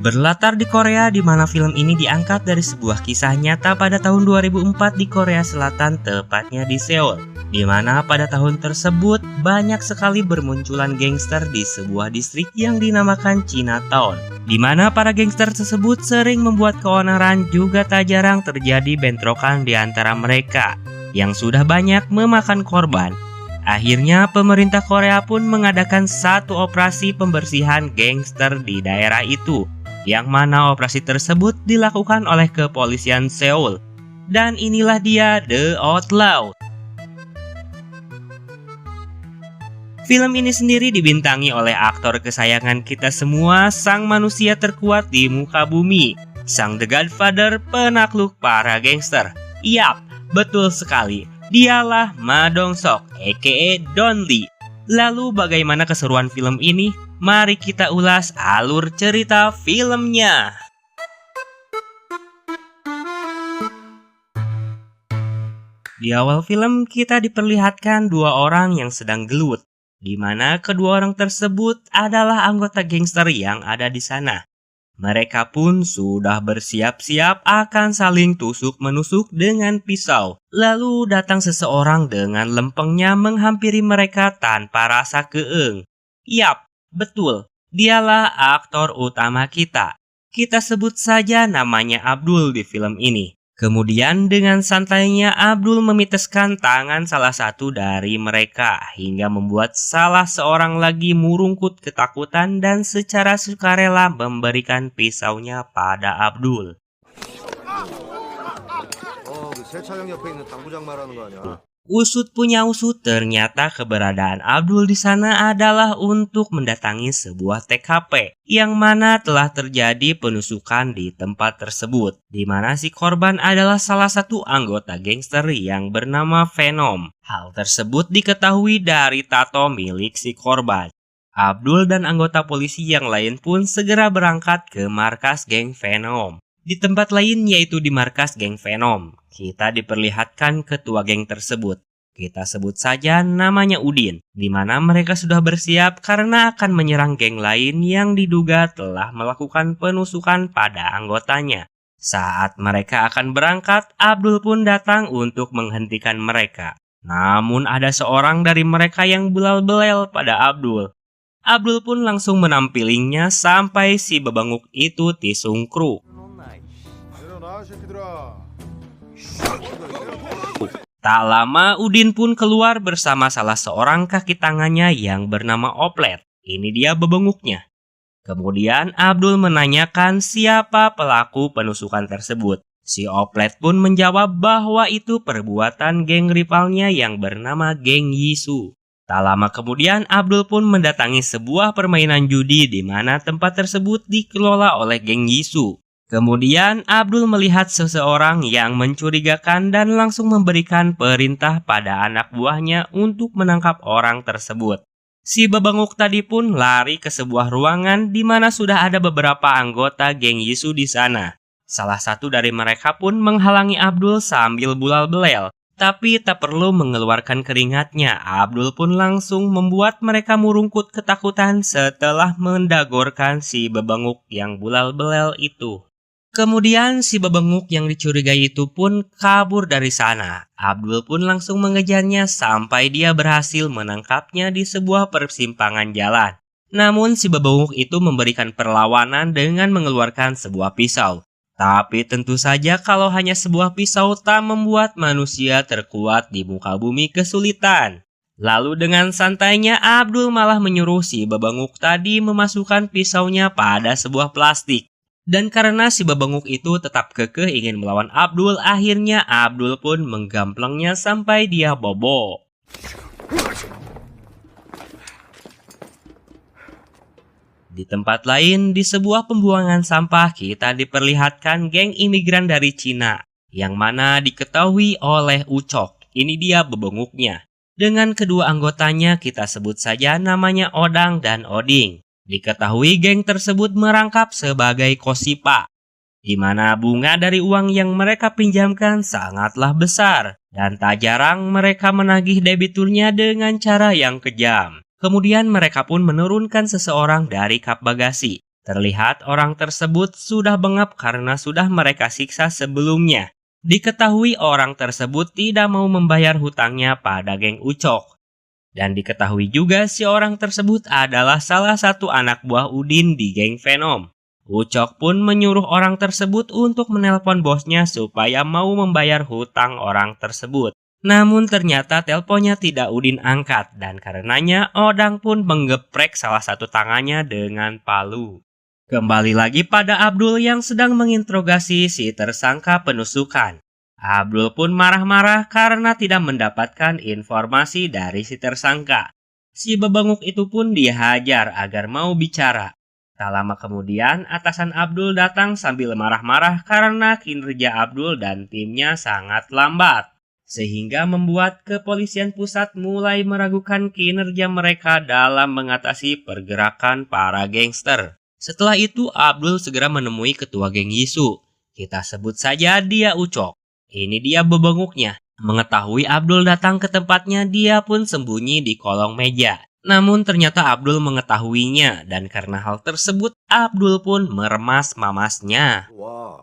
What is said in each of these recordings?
Berlatar di Korea, di mana film ini diangkat dari sebuah kisah nyata pada tahun 2004 di Korea Selatan, tepatnya di Seoul, di mana pada tahun tersebut banyak sekali bermunculan gangster di sebuah distrik yang dinamakan Chinatown, di mana para gangster tersebut sering membuat keonaran, juga tak jarang terjadi bentrokan di antara mereka yang sudah banyak memakan korban. Akhirnya pemerintah Korea pun mengadakan satu operasi pembersihan gangster di daerah itu, yang mana operasi tersebut dilakukan oleh kepolisian Seoul. Dan inilah dia The Outlaw. Film ini sendiri dibintangi oleh aktor kesayangan kita semua, sang manusia terkuat di muka bumi, sang The Godfather, penakluk para gangster. Yap, betul sekali, dialah Ma Dong-seok aka Don Lee. Lalu bagaimana keseruan film ini? Mari kita ulas alur cerita filmnya. Di awal film kita diperlihatkan dua orang yang sedang gelut, di mana kedua orang tersebut adalah anggota gangster yang ada di sana. Mereka pun sudah bersiap-siap akan saling tusuk-menusuk dengan pisau. Lalu datang seseorang dengan lempengnya menghampiri mereka tanpa rasa keeng. Yap, betul, dialah aktor utama kita. Kita sebut saja namanya Abdul di film ini. Kemudian dengan santainya Abdul memiteskan tangan salah satu dari mereka hingga membuat salah seorang lagi murungkut ketakutan dan secara sukarela memberikan pisaunya pada Abdul. Usut punya usut, ternyata keberadaan Abdul di sana adalah untuk mendatangi sebuah TKP yang mana telah terjadi penusukan di tempat tersebut, di mana si korban adalah salah satu anggota gangster yang bernama Venom. Hal tersebut diketahui dari tato milik si korban. Abdul dan anggota polisi yang lain pun segera berangkat ke markas geng Venom. Di tempat lain, yaitu di markas geng Venom, kita diperlihatkan ketua geng tersebut. Kita sebut saja namanya Udin, di mana mereka sudah bersiap karena akan menyerang geng lain yang diduga telah melakukan penusukan pada anggotanya. Saat mereka akan berangkat, Abdul pun datang untuk menghentikan mereka. Namun ada seorang dari mereka yang belal-belel pada Abdul. Abdul pun langsung menampilinya sampai si bebanguk itu tisungkruk. Tak lama Udin pun keluar bersama salah seorang kaki tangannya yang bernama Oplet. Ini dia bebenguknya. Kemudian Abdul menanyakan siapa pelaku penusukan tersebut. Si Oplet pun menjawab bahwa itu perbuatan geng rivalnya yang bernama geng Yisu. Tak lama kemudian Abdul pun mendatangi sebuah permainan judi di mana tempat tersebut dikelola oleh geng Yisu. Kemudian Abdul melihat seseorang yang mencurigakan dan langsung memberikan perintah pada anak buahnya untuk menangkap orang tersebut. Si bebanguk tadi pun lari ke sebuah ruangan di mana sudah ada beberapa anggota geng Yisu di sana. Salah satu dari mereka pun menghalangi Abdul sambil bulal-belel. Tapi tak perlu mengeluarkan keringatnya, Abdul pun langsung membuat mereka murungkut ketakutan setelah mendagorkan si bebanguk yang bulal-belel itu. Kemudian si bebenguk yang dicurigai itu pun kabur dari sana. Abdul pun langsung mengejarnya sampai dia berhasil menangkapnya di sebuah persimpangan jalan. Namun si bebenguk itu memberikan perlawanan dengan mengeluarkan sebuah pisau. Tapi tentu saja kalau hanya sebuah pisau tak membuat manusia terkuat di muka bumi kesulitan. Lalu dengan santainya Abdul malah menyuruh si bebenguk tadi memasukkan pisaunya pada sebuah plastik. Dan karena si bebenguk itu tetap kekeh ingin melawan Abdul, akhirnya Abdul pun menggamplengnya sampai dia bobo. Di tempat lain, di sebuah pembuangan sampah kita diperlihatkan geng imigran dari Cina, yang mana diketahui oleh Ucok. Ini dia bebenguknya. Dengan kedua anggotanya kita sebut saja namanya Odang dan Oding. Diketahui geng tersebut merangkap sebagai Kosipa. di mana bunga dari uang yang mereka pinjamkan sangatlah besar, dan tak jarang mereka menagih debiturnya dengan cara yang kejam. Kemudian mereka pun menurunkan seseorang dari kap bagasi. Terlihat orang tersebut sudah bengap karena sudah mereka siksa sebelumnya. Diketahui orang tersebut tidak mau membayar hutangnya pada geng Ucok. Dan diketahui juga si orang tersebut adalah salah satu anak buah Udin di geng Venom. Ucok pun menyuruh orang tersebut untuk menelpon bosnya supaya mau membayar hutang orang tersebut. Namun ternyata teleponnya tidak Udin angkat dan karenanya Odang pun menggeprek salah satu tangannya dengan palu. Kembali lagi pada Abdul yang sedang menginterogasi si tersangka penusukan. Abdul pun marah-marah karena tidak mendapatkan informasi dari si tersangka. Si bebenguk itu pun dihajar agar mau bicara. Tak lama kemudian atasan Abdul datang sambil marah-marah karena kinerja Abdul dan timnya sangat lambat. Sehingga membuat kepolisian pusat mulai meragukan kinerja mereka dalam mengatasi pergerakan para gangster. Setelah itu Abdul segera menemui ketua geng Yisu. Kita sebut saja dia Ucok. Ini dia bebenguknya. Mengetahui Abdul datang ke tempatnya, dia pun sembunyi di kolong meja. Namun ternyata Abdul mengetahuinya dan karena hal tersebut Abdul pun meremas mamasnya. Wah.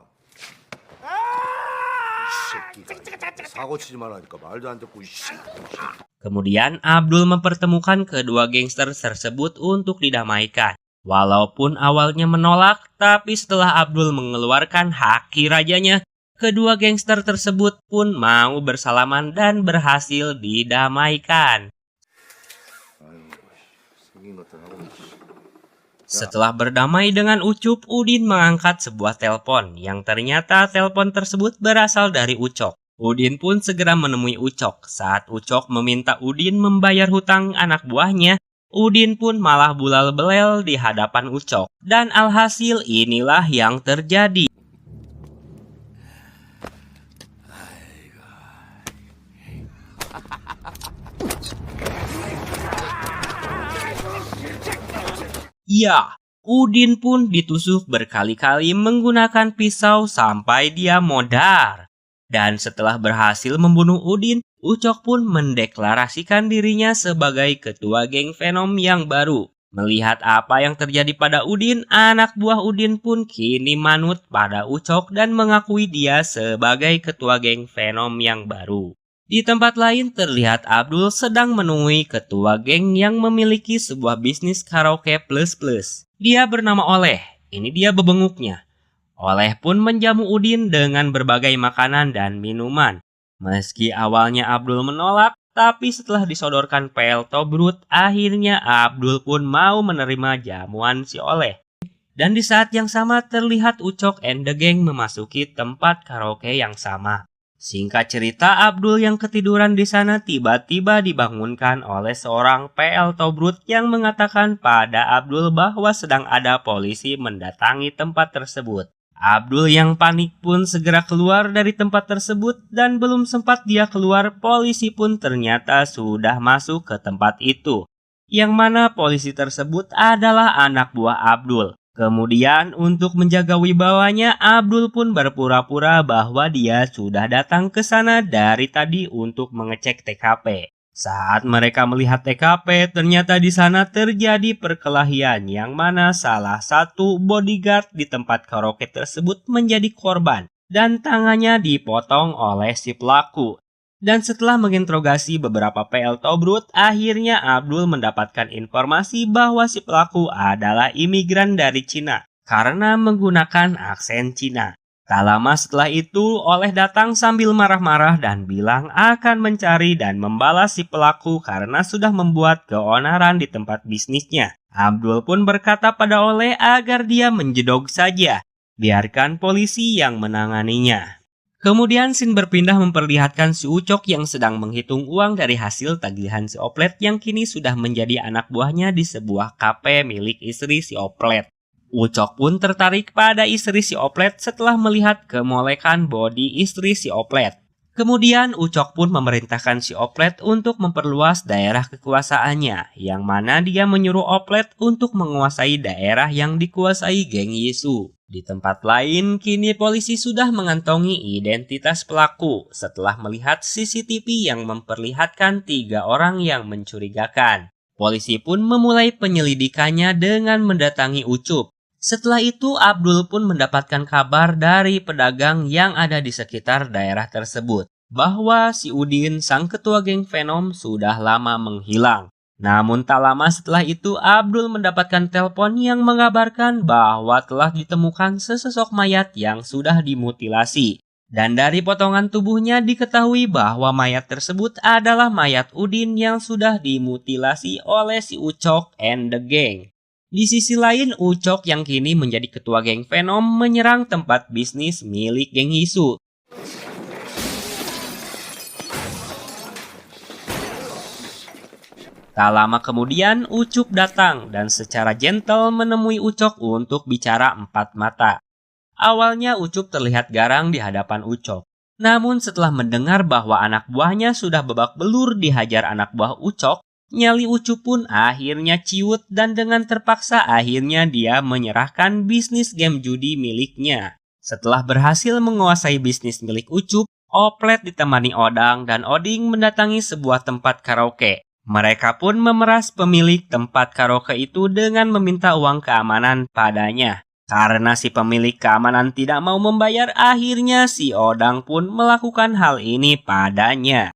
Kemudian Abdul mempertemukan kedua gangster tersebut untuk didamaikan. Walaupun awalnya menolak, tapi setelah Abdul mengeluarkan haki rajanya, kedua gangster tersebut pun mau bersalaman dan berhasil didamaikan. Setelah berdamai dengan Ucup, Udin mengangkat sebuah telepon yang ternyata telepon tersebut berasal dari Ucok. Udin pun segera menemui Ucok. Saat Ucok meminta Udin membayar hutang anak buahnya, Udin pun malah bulal belel di hadapan Ucok. Dan alhasil inilah yang terjadi. Ya, Udin pun ditusuk berkali-kali menggunakan pisau sampai dia modar. Dan setelah berhasil membunuh Udin, Ucok pun mendeklarasikan dirinya sebagai ketua geng Venom yang baru. Melihat apa yang terjadi pada Udin, anak buah Udin pun kini manut pada Ucok dan mengakui dia sebagai ketua geng Venom yang baru. Di tempat lain terlihat Abdul sedang menemui ketua geng yang memiliki sebuah bisnis karaoke plus-plus. Dia bernama Oleh, ini dia bebenguknya. Oleh pun menjamu Udin dengan berbagai makanan dan minuman. Meski awalnya Abdul menolak, tapi setelah disodorkan pel Tobrut, akhirnya Abdul pun mau menerima jamuan si Oleh. Dan di saat yang sama terlihat Ucok and the Gang memasuki tempat karaoke yang sama. Singkat cerita, Abdul yang ketiduran di sana tiba-tiba dibangunkan oleh seorang PL Tobrut yang mengatakan pada Abdul bahwa sedang ada polisi mendatangi tempat tersebut. Abdul yang panik pun segera keluar dari tempat tersebut dan belum sempat dia keluar, polisi pun ternyata sudah masuk ke tempat itu. Yang mana polisi tersebut adalah anak buah Abdul. Kemudian untuk menjaga wibawanya, Abdul pun berpura-pura bahwa dia sudah datang ke sana dari tadi untuk mengecek TKP. Saat mereka melihat TKP, ternyata di sana terjadi perkelahian yang mana salah satu bodyguard di tempat karaoke tersebut menjadi korban dan tangannya dipotong oleh si pelaku. Dan setelah menginterogasi beberapa PL Tobrut, akhirnya Abdul mendapatkan informasi bahwa si pelaku adalah imigran dari Cina karena menggunakan aksen Cina. Tak lama setelah itu, Oleh datang sambil marah-marah dan bilang akan mencari dan membalas si pelaku karena sudah membuat keonaran di tempat bisnisnya. Abdul pun berkata pada Oleh agar dia menjedog saja, biarkan polisi yang menanganinya. Kemudian scene berpindah memperlihatkan si Ucok yang sedang menghitung uang dari hasil tagihan si Oplet yang kini sudah menjadi anak buahnya di sebuah kafe milik istri si Oplet. Ucok pun tertarik pada istri si Oplet setelah melihat kemolekan body istri si Oplet. Kemudian Ucok pun memerintahkan si Oplet untuk memperluas daerah kekuasaannya, yang mana dia menyuruh Oplet untuk menguasai daerah yang dikuasai geng Yisu. Di tempat lain, kini polisi sudah mengantongi identitas pelaku setelah melihat CCTV yang memperlihatkan 3 orang yang mencurigakan. Polisi pun memulai penyelidikannya dengan mendatangi Ucup. Setelah itu, Abdul pun mendapatkan kabar dari pedagang yang ada di sekitar daerah tersebut bahwa si Udin, sang ketua geng Venom, sudah lama menghilang. Namun tak lama setelah itu, Abdul mendapatkan telepon yang mengabarkan bahwa telah ditemukan sesosok mayat yang sudah dimutilasi. Dan dari potongan tubuhnya diketahui bahwa mayat tersebut adalah mayat Udin yang sudah dimutilasi oleh si Ucok and the gang. Di sisi lain, Ucok yang kini menjadi ketua geng Venom menyerang tempat bisnis milik geng Yisu. Tak lama kemudian, Ucup datang dan secara gentle menemui Ucok untuk bicara 4 mata. Awalnya Ucup terlihat garang di hadapan Ucok. Namun setelah mendengar bahwa anak buahnya sudah babak belur dihajar anak buah Ucok, nyali Ucup pun akhirnya ciut dan dengan terpaksa akhirnya dia menyerahkan bisnis game judi miliknya. Setelah berhasil menguasai bisnis milik Ucup, Oplet ditemani Odang dan Oding mendatangi sebuah tempat karaoke. Mereka pun memeras pemilik tempat karaoke itu dengan meminta uang keamanan padanya. Karena si pemilik keamanan tidak mau membayar, akhirnya si Odang pun melakukan hal ini padanya.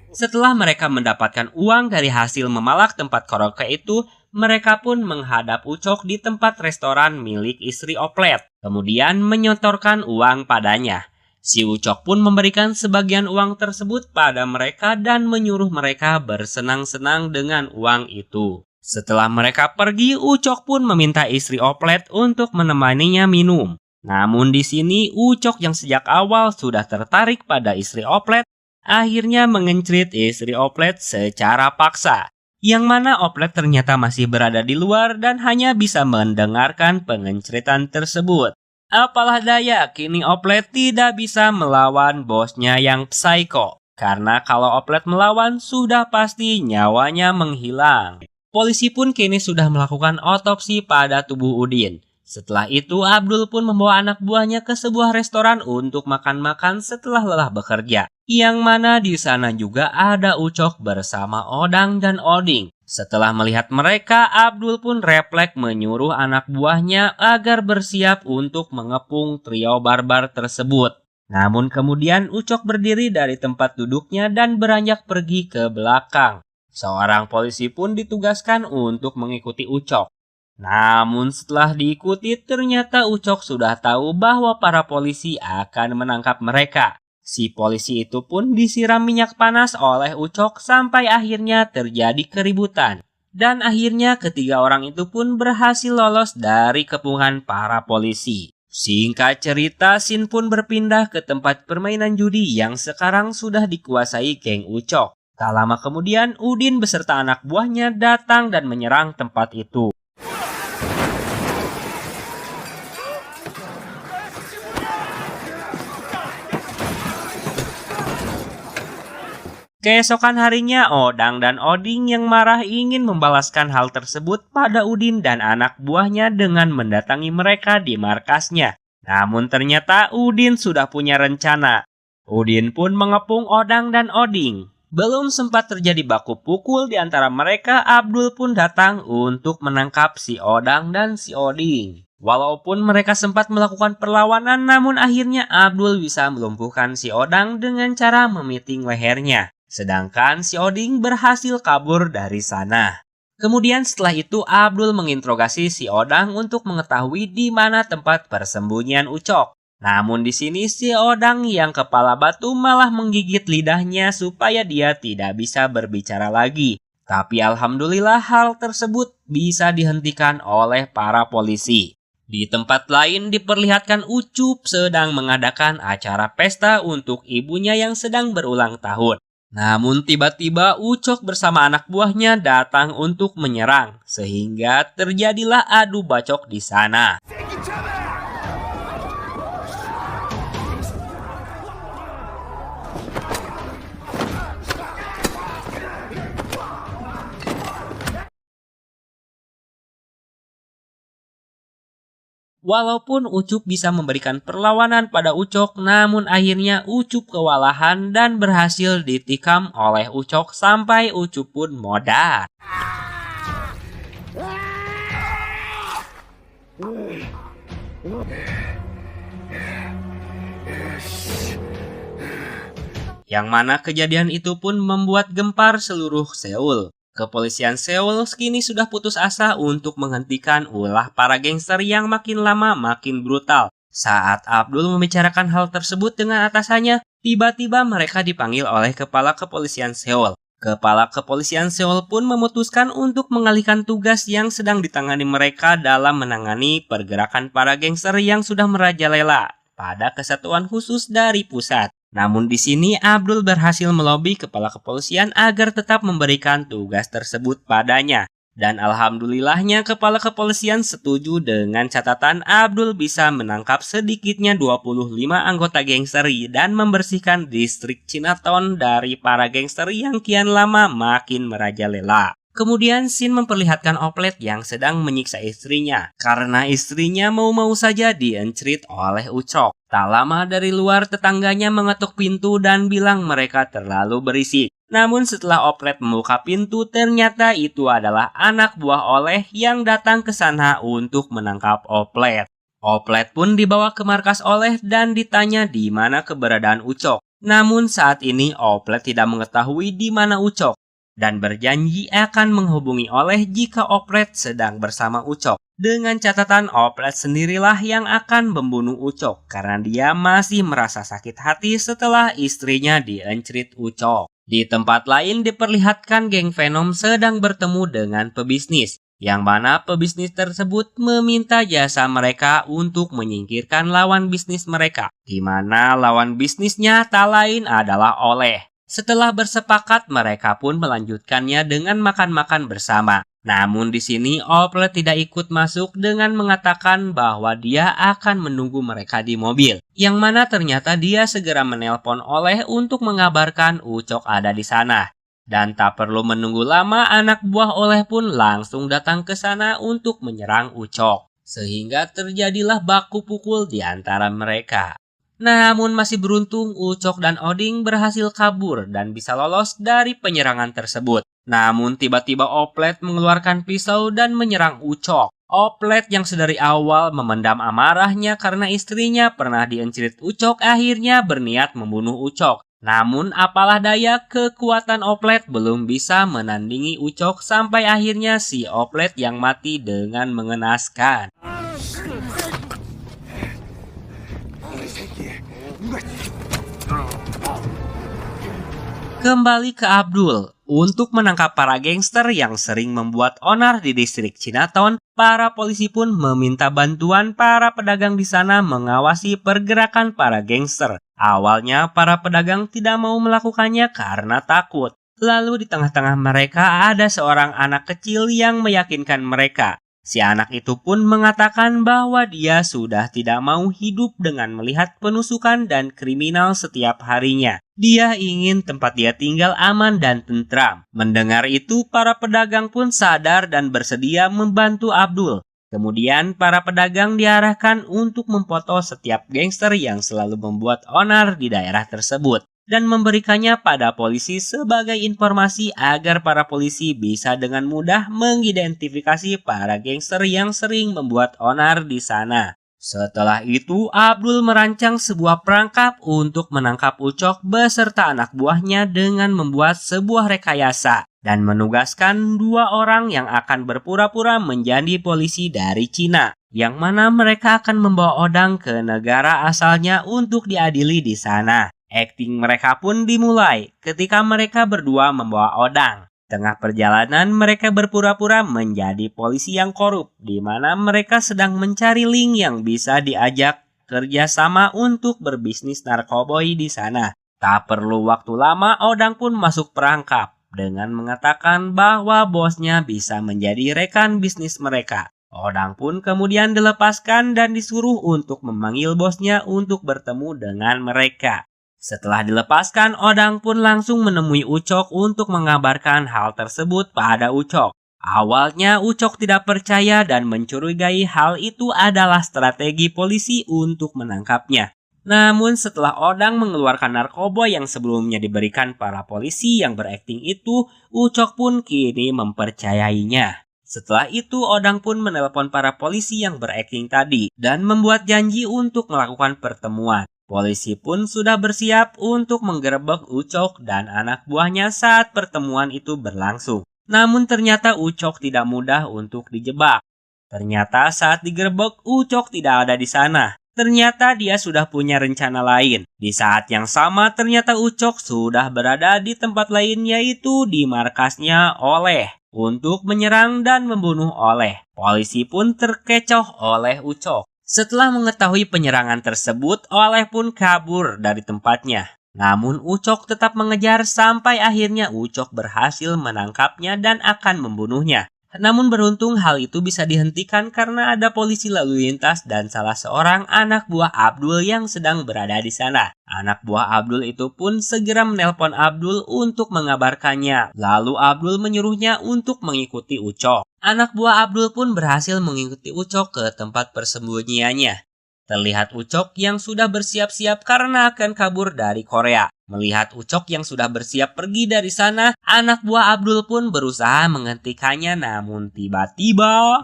Setelah mereka mendapatkan uang dari hasil memalak tempat karaoke itu, mereka pun menghadap Ucok di tempat restoran milik istri Oplet, kemudian menyetorkan uang padanya. Si Ucok pun memberikan sebagian uang tersebut pada mereka dan menyuruh mereka bersenang-senang dengan uang itu. Setelah mereka pergi, Ucok pun meminta istri Oplet untuk menemaninya minum. Namun di sini Ucok yang sejak awal sudah tertarik pada istri Oplet, akhirnya mengencrit istri Oplet secara paksa. Yang mana Oplet ternyata masih berada di luar dan hanya bisa mendengarkan pengenceritan tersebut. Apalah daya, kini Oplet tidak bisa melawan bosnya yang psycho. Karena kalau Oplet melawan, sudah pasti nyawanya menghilang. Polisi pun kini sudah melakukan otopsi pada tubuh Udin. Setelah itu, Abdul pun membawa anak buahnya ke sebuah restoran untuk makan-makan setelah lelah bekerja. Yang mana di sana juga ada Ucok bersama Odang dan Oding. Setelah melihat mereka, Abdul pun refleks menyuruh anak buahnya agar bersiap untuk mengepung trio barbar tersebut. Namun kemudian Ucok berdiri dari tempat duduknya dan beranjak pergi ke belakang. Seorang polisi pun ditugaskan untuk mengikuti Ucok. Namun setelah diikuti, ternyata Ucok sudah tahu bahwa para polisi akan menangkap mereka. Si polisi itu pun disiram minyak panas oleh Ucok sampai akhirnya terjadi keributan. Dan akhirnya ketiga orang itu pun berhasil lolos dari kepungan para polisi. Singkat cerita, Sin pun berpindah ke tempat permainan judi yang sekarang sudah dikuasai geng Ucok. Tak lama kemudian, Udin beserta anak buahnya datang dan menyerang tempat itu. Keesokan harinya, Odang dan Oding yang marah ingin membalaskan hal tersebut pada Udin dan anak buahnya dengan mendatangi mereka di markasnya. Namun ternyata Udin sudah punya rencana. Udin pun mengepung Odang dan Oding. Belum sempat terjadi baku pukul di antara mereka, Abdul pun datang untuk menangkap si Odang dan si Oding. Walaupun mereka sempat melakukan perlawanan, namun akhirnya Abdul bisa melumpuhkan si Odang dengan cara memiting lehernya. Sedangkan si Oding berhasil kabur dari sana. Kemudian setelah itu Abdul menginterogasi si Odang untuk mengetahui di mana tempat persembunyian Ucok. Namun di sini si Odang yang kepala batu malah menggigit lidahnya supaya dia tidak bisa berbicara lagi. Tapi alhamdulillah hal tersebut bisa dihentikan oleh para polisi. Di tempat lain diperlihatkan Ucup sedang mengadakan acara pesta untuk ibunya yang sedang berulang tahun. Namun tiba-tiba Ucok bersama anak buahnya datang untuk menyerang, sehingga terjadilah adu bacok di sana. Take each other! Walaupun Ucup bisa memberikan perlawanan pada Ucok, namun akhirnya Ucup kewalahan dan berhasil ditikam oleh Ucok sampai Ucup pun modar. Yang mana kejadian itu pun membuat gempar seluruh Seoul. Kepolisian Seoul kini sudah putus asa untuk menghentikan ulah para gangster yang makin lama makin brutal. Saat Abdul membicarakan hal tersebut dengan atasannya, tiba-tiba mereka dipanggil oleh Kepala Kepolisian Seoul. Kepala Kepolisian Seoul pun memutuskan untuk mengalihkan tugas yang sedang ditangani mereka dalam menangani pergerakan para gangster yang sudah merajalela pada kesatuan khusus dari pusat. Namun di sini Abdul berhasil melobi kepala kepolisian agar tetap memberikan tugas tersebut padanya. Dan alhamdulillahnya kepala kepolisian setuju dengan catatan Abdul bisa menangkap sedikitnya 25 anggota gangster dan membersihkan distrik Chinatown dari para gangster yang kian lama makin merajalela. Kemudian Shin memperlihatkan Oplet yang sedang menyiksa istrinya karena istrinya mau-mau saja diencrit oleh Ucok. Tak lama dari luar tetangganya mengetuk pintu dan bilang mereka terlalu berisik. Namun setelah Oplet membuka pintu ternyata itu adalah anak buah Oleh yang datang ke sana untuk menangkap Oplet. Oplet pun dibawa ke markas Oleh dan ditanya di mana keberadaan Ucok. Namun saat ini Oplet tidak mengetahui di mana Ucok dan berjanji akan menghubungi Oleh jika Oplet sedang bersama Ucok. Dengan catatan Oplet sendirilah yang akan membunuh Ucok karena dia masih merasa sakit hati setelah istrinya diencrit Ucok. Di tempat lain diperlihatkan geng Venom sedang bertemu dengan pebisnis, yang mana pebisnis tersebut meminta jasa mereka untuk menyingkirkan lawan bisnis mereka, di mana lawan bisnisnya tak lain adalah Oleh. Setelah bersepakat, mereka pun melanjutkannya dengan makan-makan bersama. Namun di sini Oplet tidak ikut masuk dengan mengatakan bahwa dia akan menunggu mereka di mobil. Yang mana ternyata dia segera menelpon Oleh untuk mengabarkan Ucok ada di sana. Dan tak perlu menunggu lama, anak buah Oleh pun langsung datang ke sana untuk menyerang Ucok. Sehingga terjadilah baku pukul di antara mereka. Namun masih beruntung Ucok dan Oding berhasil kabur dan bisa lolos dari penyerangan tersebut. Namun tiba-tiba Oplet mengeluarkan pisau dan menyerang Ucok. Oplet yang sedari awal memendam amarahnya karena istrinya pernah diencrit Ucok akhirnya berniat membunuh Ucok. Namun apalah daya, kekuatan Oplet belum bisa menandingi Ucok sampai akhirnya si Oplet yang mati dengan mengenaskan. Kembali ke Abdul. Untuk menangkap para gangster yang sering membuat onar di distrik Chinatown, para polisi pun meminta bantuan para pedagang di sana mengawasi pergerakan para gangster. Awalnya para pedagang tidak mau melakukannya karena takut. Lalu di tengah-tengah mereka ada seorang anak kecil yang meyakinkan mereka. Si anak itu pun mengatakan bahwa dia sudah tidak mau hidup dengan melihat penusukan dan kriminal setiap harinya. Dia ingin tempat dia tinggal aman dan tentram. Mendengar itu, para pedagang pun sadar dan bersedia membantu Abdul. Kemudian, para pedagang diarahkan untuk memfoto setiap gangster yang selalu membuat onar di daerah tersebut dan memberikannya pada polisi sebagai informasi agar para polisi bisa dengan mudah mengidentifikasi para gangster yang sering membuat onar di sana. Setelah itu, Abdul merancang sebuah perangkap untuk menangkap Ucok beserta anak buahnya dengan membuat sebuah rekayasa dan menugaskan 2 orang yang akan berpura-pura menjadi polisi dari Cina, yang mana mereka akan membawa Odang ke negara asalnya untuk diadili di sana. Akting mereka pun dimulai ketika mereka berdua membawa Odang. Tengah perjalanan mereka berpura-pura menjadi polisi yang korup, di mana mereka sedang mencari link yang bisa diajak kerjasama untuk berbisnis narkoboy di sana. Tak perlu waktu lama, Odang pun masuk perangkap dengan mengatakan bahwa bosnya bisa menjadi rekan bisnis mereka. Odang pun kemudian dilepaskan dan disuruh untuk memanggil bosnya untuk bertemu dengan mereka. Setelah dilepaskan, Odang pun langsung menemui Ucok untuk mengabarkan hal tersebut pada Ucok. Awalnya Ucok tidak percaya dan mencurigai hal itu adalah strategi polisi untuk menangkapnya. Namun setelah Odang mengeluarkan narkoba yang sebelumnya diberikan para polisi yang berakting itu, Ucok pun kini mempercayainya. Setelah itu Odang pun menelpon para polisi yang berakting tadi dan membuat janji untuk melakukan pertemuan. Polisi pun sudah bersiap untuk menggerebek Ucok dan anak buahnya saat pertemuan itu berlangsung. Namun ternyata Ucok tidak mudah untuk dijebak. Ternyata saat digerebek Ucok tidak ada di sana. Ternyata dia sudah punya rencana lain. Di saat yang sama ternyata Ucok sudah berada di tempat lain, yaitu di markasnya Oleh untuk menyerang dan membunuh Oleh. Polisi pun terkecoh oleh Ucok. Setelah mengetahui penyerangan tersebut, Oleh pun kabur dari tempatnya. Namun Ucok tetap mengejar sampai akhirnya Ucok berhasil menangkapnya dan akan membunuhnya. Namun beruntung hal itu bisa dihentikan karena ada polisi lalu lintas dan salah seorang anak buah Abdul yang sedang berada di sana. Anak buah Abdul itu pun segera menelpon Abdul untuk mengabarkannya. Lalu Abdul menyuruhnya untuk mengikuti Ucok. Anak buah Abdul pun berhasil mengikuti Ucok ke tempat persembunyiannya. Terlihat Ucok yang sudah bersiap-siap karena akan kabur dari Korea. Melihat Ucok yang sudah bersiap pergi dari sana, anak buah Abdul pun berusaha menghentikannya, namun tiba-tiba...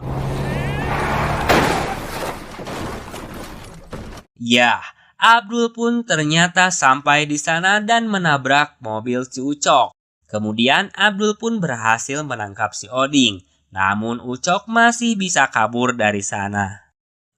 Ya, Abdul pun ternyata sampai di sana dan menabrak mobil si Ucok. Kemudian Abdul pun berhasil menangkap si Oding. Namun Ucok masih bisa kabur dari sana.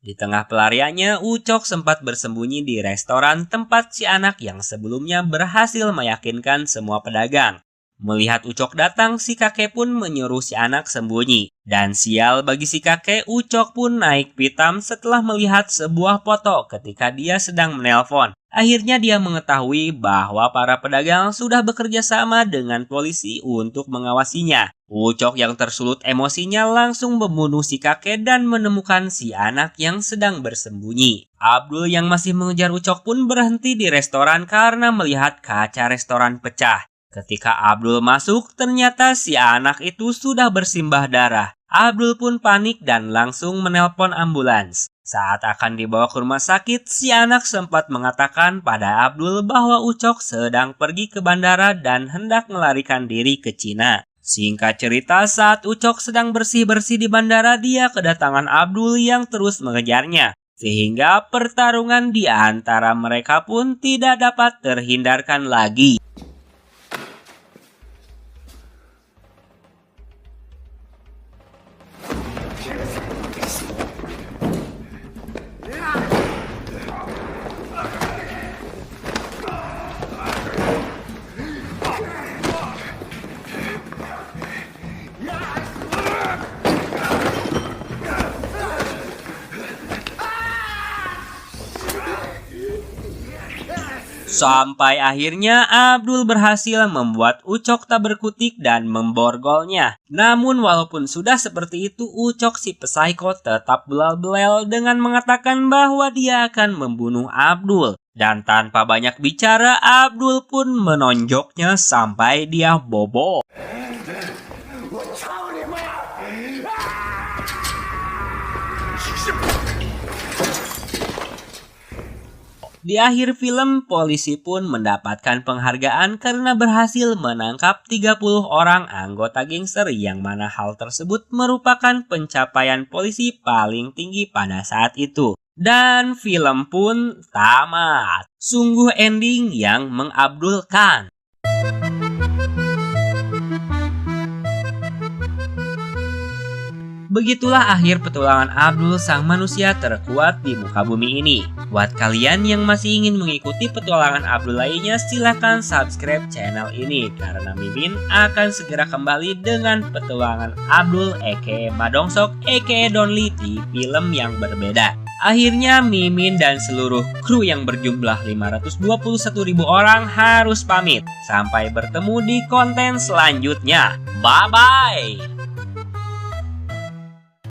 Di tengah pelariannya, Ucok sempat bersembunyi di restoran tempat si anak yang sebelumnya berhasil meyakinkan semua pedagang. Melihat Ucok datang, si kakek pun menyuruh si anak sembunyi. Dan sial bagi si kakek, Ucok pun naik pitam setelah melihat sebuah foto ketika dia sedang menelpon. Akhirnya dia mengetahui bahwa para pedagang sudah bekerja sama dengan polisi untuk mengawasinya. Ucok yang tersulut emosinya langsung membunuh si kakek dan menemukan si anak yang sedang bersembunyi. Abdul yang masih mengejar Ucok pun berhenti di restoran karena melihat kaca restoran pecah. Ketika Abdul masuk, ternyata si anak itu sudah bersimbah darah. Abdul pun panik dan langsung menelpon ambulans. Saat akan dibawa ke rumah sakit, si anak sempat mengatakan pada Abdul bahwa Ucok sedang pergi ke bandara dan hendak melarikan diri ke Cina. Singkat cerita, saat Ucok sedang bersih-bersih di bandara, dia kedatangan Abdul yang terus mengejarnya. Sehingga pertarungan di antara mereka pun tidak dapat terhindarkan lagi. Sampai akhirnya Abdul berhasil membuat Ucok tak berkutik dan memborgolnya. Namun walaupun sudah seperti itu, Ucok si psiko tetap belal-belal dengan mengatakan bahwa dia akan membunuh Abdul. Dan tanpa banyak bicara, Abdul pun menonjoknya sampai dia bobo. Di akhir film, polisi pun mendapatkan penghargaan karena berhasil menangkap 30 orang anggota gangster yang mana hal tersebut merupakan pencapaian polisi paling tinggi pada saat itu. Dan film pun tamat. Sungguh ending yang mengabdulkan. Begitulah akhir petualangan Abdul, sang manusia terkuat di muka bumi ini. Buat kalian yang masih ingin mengikuti petualangan Abdul lainnya, silahkan subscribe channel ini karena Mimin akan segera kembali dengan petualangan Abdul aka Madongsok aka Donly di film yang berbeda. Akhirnya Mimin dan seluruh kru yang berjumlah 521.000 orang harus pamit. Sampai bertemu di konten selanjutnya. Bye-bye!